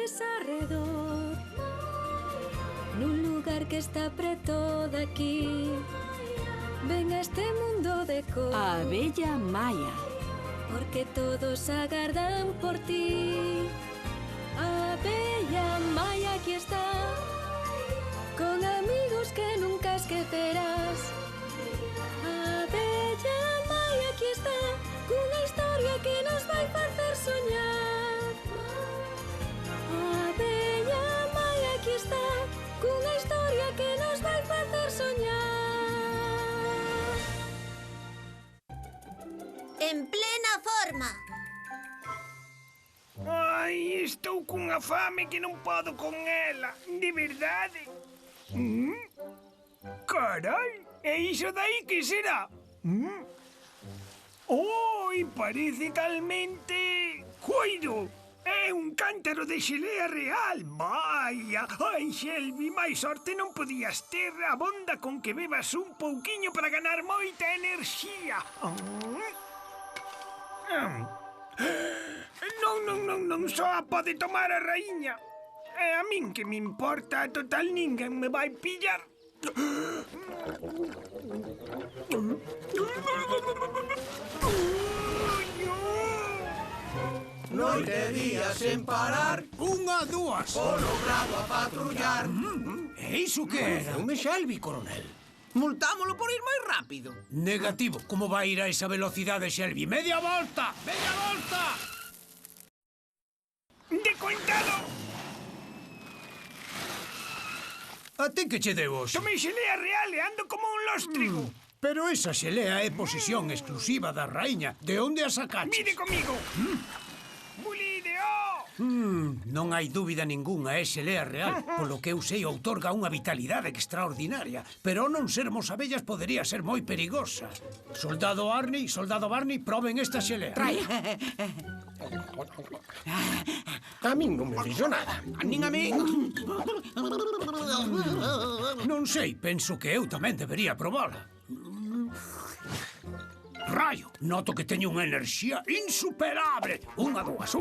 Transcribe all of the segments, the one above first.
flores arredor, nun lugar que está preto daqui. Ven a este mundo de cor, A abella Maia. porque todos agardan por ti. A abella Maia aquí está, con amigos que nunca esquecerás. A abella Maia aquí está, cunha historia que nos vai facer soñar. A abella Maia aquí está, cunha historia que nos vai facer soñar. En plena forma. Ai, estou cunha fame que non podo con ela. De verdade. Carai, e iso dai que será? Oi, parece talmente... Coiro! É un cántaro de xelea real. Vaya! Ai, Shelby, máis sorte non podías ter. Abonda con que bebas un pouquiño para ganar moita enerxía. Non, só a pode tomar a raíña. E a min que me importa, total ninguén me vai pillar. Noite e día sen parar, Unha, dúas. polo prado a patrullar. E iso que era? Un Shelby, coronel. Multámolo por ir máis rápido. Negativo. Como vai ir a esa velocidade, Shelby? Media volta! Media volta! De contado! A ti que che deu hoxe? Tomei xelea real e ando como un lóstrigo. Pero esa xelea é posesión exclusiva da raíña. De onde a sacaches? Mire comigo. Bulideo! Non hai dúbida ningunha, é xelea real. Polo que eu sei, outorga unha vitalidade extraordinaria. Pero ao non sermos abellas podería ser moi perigosa. Soldado Barney, proben esta xelea. A min non me fixo nada. Nin a min. Non sei, penso que eu tamén debería probala. Raio, noto que teño unha enerxía insuperable. Unha, dúas.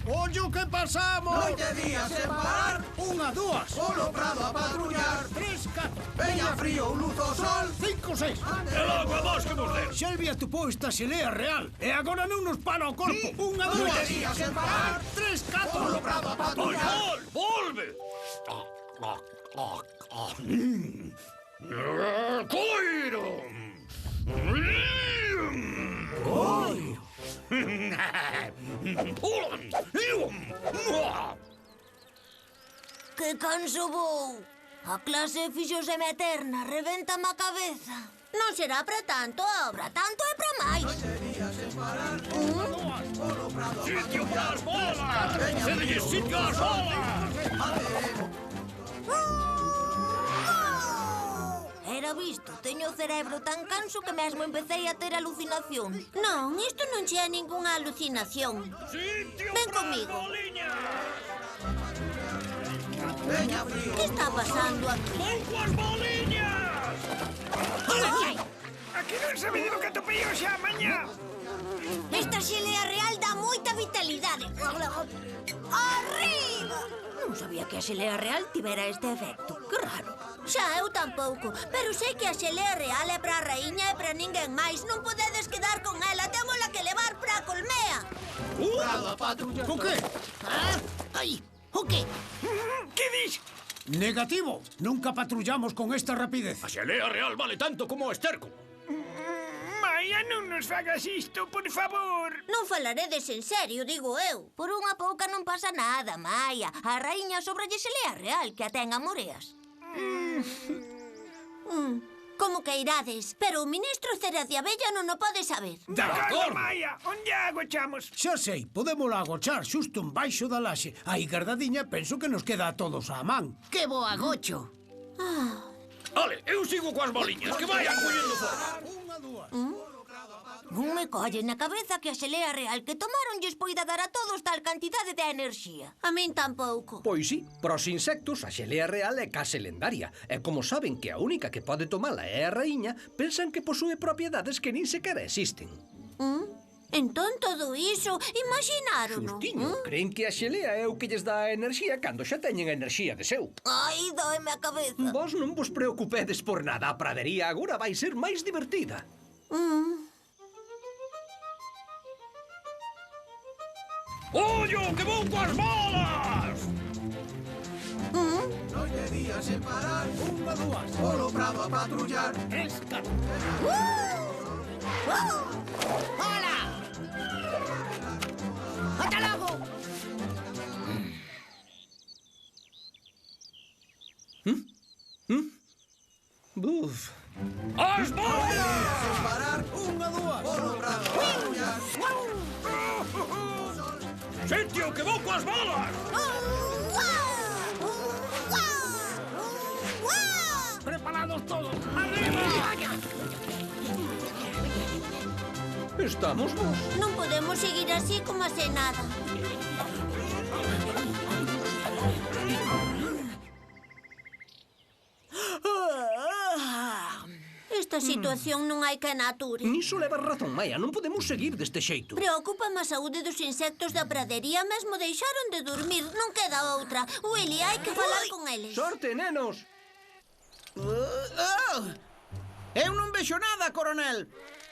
Ollo que pasamos! Noite e día sen parar, Unha, dúas. polo prado a patrullar. 3, 4, Veña frío, luz o sol. 5, 6. E logo a vos que vos den. Shelby atopou esta xelea real e agora non nos para o corpo. Unha, Noite dúas. e día sen parar, 3, polo 4. prado a patrullar. Volve! Coiro! Que canso vou. A clase fixoseme eterna, revéntame a cabeza. Non será para tanto, para tanto é para máis. Sitio para as bolas! Cedelle sitio ás bolas! Era visto, teño o cerebro tan canso que mesmo empecé a ter alucinacións. Non, isto non che é ningunha alucinación. Sitio Ven para as comigo. boliñas! Veña frío. Que está pasando aquí? Vou coas boliñas! Aquí non sabe de lo que atopei hoxe a mañá. Esta xelea real dá moita vitalidade. Arriba! Non sabía que a xelea real tivera este efecto. Que raro. Xa, eu tampouco. Pero sei que a xelea real é para a raíña e para ninguén máis. Non podedes quedar con ela. Témola que levar para a colmea. Prado a patrullar. O que? Ai, o que? Que dis? Negativo. Nunca patrullamos con esta rapidez. A xelea real vale tanto como o esterco. Maia, non nos fagas isto, por favor. Non falaredes en serio, digo eu. Por unha pouca non pasa nada, Maia. A raíña sobralle xelea real que a ten a moreas. Como que irades? Pero o ministro Ceres de Abella non o pode saber. De acordo, Maia. Onde a agochamos? Xa sei, podémola agochar xusto en baixo da laxe. Aí guardadiña, penso que nos queda a todos á man. Que bo agocho. Ole, eu sigo coas boliñas, que vayan collendo forma. Unha, dúas. Non me colle na cabeza que a xelea real que tomaronlles poida dar a todos tal cantidade de enerxía. A min tampouco. Pois sí, para os insectos a xelea real é case lendaria. E como saben que a única que pode tomala é a raíña, pensan que posúe propiedades que nin sequera existen. Entón todo iso, imaginárono. Xustiño, creen que a xelea é o que lles dá a enerxía cando xa teñen a enerxía de seu. Ai, dóeme a cabeza. Vos non vos preocupedes por nada, a pradería agora vai ser máis divertida. Ollo, que vou coas bolas! Noite e día sen parar. Unha, dúas, Polo prado a patrullar. tres, catro. Hola! Ata logo! Buf. As bolas! Sen parar. Unha, dúas. Polo prado a patrullar. Sitio, que vou coas bolas! Preparados todos, arriba! Estamos vos. Non podemos seguir así como se nada. Esta situación non hai que na ature. Niso levas razón, Maia, non podemos seguir deste xeito. Preocupa-me a saúde dos insectos da pradería, mesmo deixaron de dormir. Non queda outra. Willy, hai que falar con eles. Sorte, nenos! Eu non vexo nada, coronel.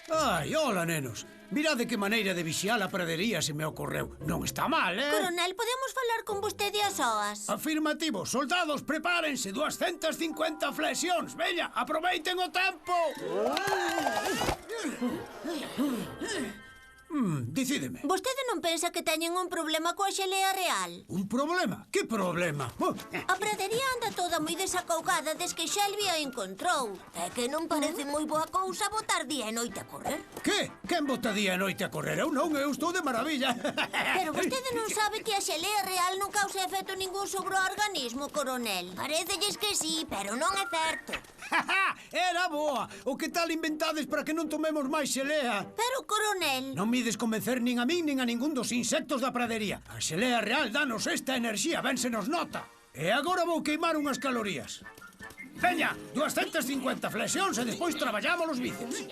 Ai, hola, nenos. Mirade que maneira de vixiar a pradería se me ocorreu. Non está mal, eh? Coronel, podemos falar con vostede a soas? Afirmativo. Soldados, prepárense. 250 flexións. Veña, aproveiten o tempo. Decídeme. Vostede non pensa que teñen un problema coa xelea real? Un problema? Que problema? A pradería anda toda moi desacougada desde que Shelby a encontrou. É que non parece moi boa cousa botar día e noite a correr. Que? Quen bota día e noite a correr? Eu non, eu estou de maravilla. Pero vostede non sabe que a xelea real non causa efecto ningún sobre o organismo, coronel. Parecelles que sí, pero non é certo. Era boa. O que tal inventades para que non tomemos máis xelea? Pero, coronel... Non me ides convencer nin a min nin a ningún dos insectos da pradería. A xelea real danos esta enerxía, ben se nos nota. E agora vou queimar unhas calorías. Veña, 250 flexións e despois traballamos os bíceps.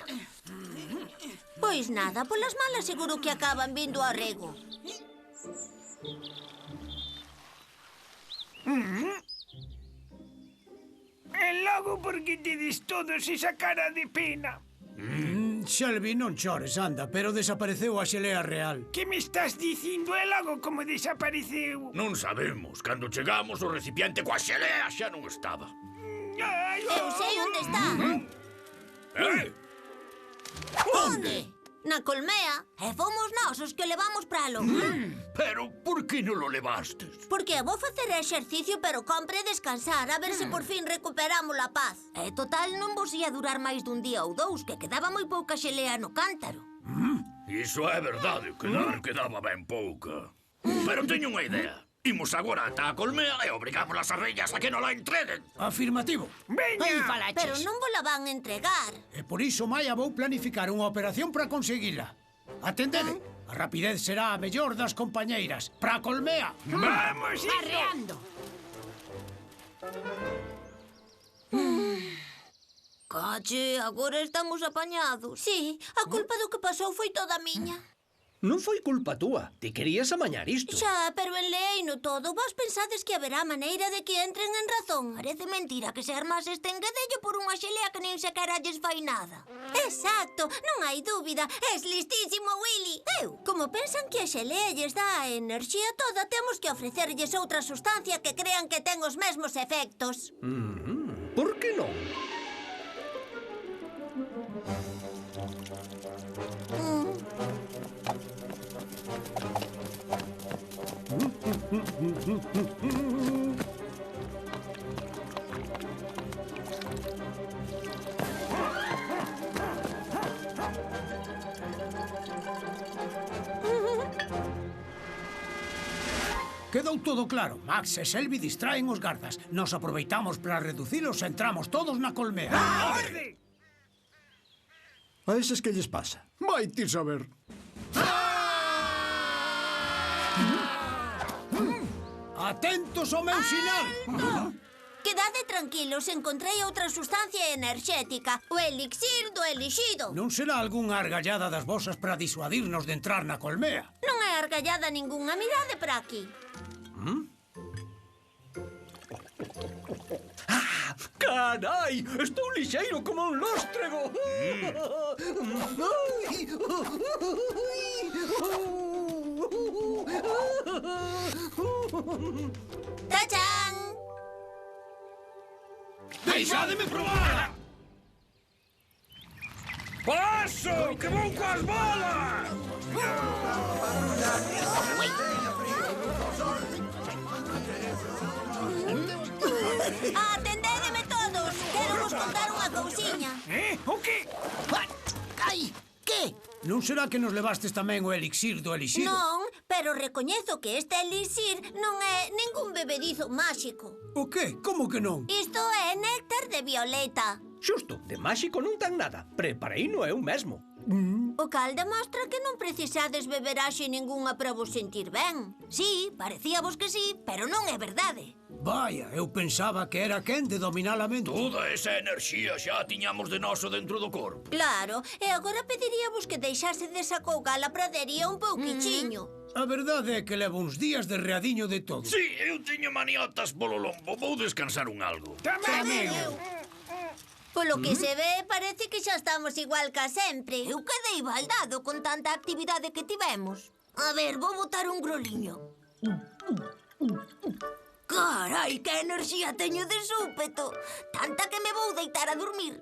Pois nada, polas malas seguro que acaban vindo a rego. E logo porque tedes todos esa cara de pena. Shelby, non chores, anda, pero desapareceu a xelea real. Que me estás dicindo? E logo como desapareceu? Non sabemos. Cando chegamos, o recipiente coa xelea xa non estaba. Ai, Eu sei onde está. Onde? Na colmea. E fomos nós os que o levamos pralo. Pero por que non lo levastes? Porque vou facer exercicio, pero compre descansar, a ver se por fin recuperamos a paz. E total non vos ia durar máis dun día ou dous, que quedaba moi pouca xelea no cántaro. Iso é verdade, quedaba ben pouca. Pero teño unha idea. Imos agora ata a colmea e obrigamos as abellas a que non la entreguen. Afirmativo. veña! Pero non vos la van entregar. E por iso, Maia, vou planificar unha operación para conseguila. Atendede. A rapidez será a mellor das compañeiras. Pra colmea. Vamos, hijo! Arreando. Cache, agora estamos apañados. Sí, a culpa do que pasou foi toda miña. Non foi culpa túa. Ti querías amañar isto. Xa, pero enleeino todo. Vos pensades que haberá maneira de que entren en razón? Parece mentira que se armase este engadello por unha xelea que nin sequera lles fai nada. Exacto, non hai dúbida. Es listísimo, Willy. Eu, como pensan que a xelea lles dá a enerxía toda, temos que ofrecerlles outra sustancia que crean que ten os mesmos efectos. Por que non? Quedou todo claro. Max e Shelby distraen os gardas. Nos aproveitamos para reducilos e entramos todos na colmea. Orde! A eses que lles pasa? Vai ti saber. Atentos ao meu sinal. Quedade tranquilos, encontrei outra sustancia enerxética, o elixir do elixido. Non será algunha argallada das vosas para disuadirnos de entrar na colmea? Non é argallada ningunha, mirade para aquí. Carai, estou lixeiro como un lóstrego. ¡Tachán! Deixádeme probar! Paso, que vou coas bolas! Atendédeme todos, quero vos contar unha cousiña. O que? Ai, que? Non será que nos levastes tamén o elixir do elixido? Non, pero recoñezo que este elixir non é ningún bebedizo máxico. O que? Como que non? Isto é néctar de violeta. Xusto, de máxico non ten nada. Prepareino eu mesmo. O cal demostra que non precisades beber axe ningunha para vos sentir ben. Sí, parecíavos que sí, pero non é verdade. Vaya, eu pensaba que era quen de dominar a mente. Toda esa enerxía xa a tiñamos de noso dentro do corpo. Claro, e agora pediríavos que deixase de sacougar a pradería un pouquichiño. A verdade é que levo uns días de readiño de todo. Sí, eu teño maniotas polo lombo. Vou descansar un algo. Tamén eu. Polo que se ve, parece que xa estamos igual ca sempre. Eu quedei baldado con tanta actividade que tivemos. A ver, vou botar un groliño. Carai, que enerxía teño de súpeto. Tanta que me vou deitar a dormir.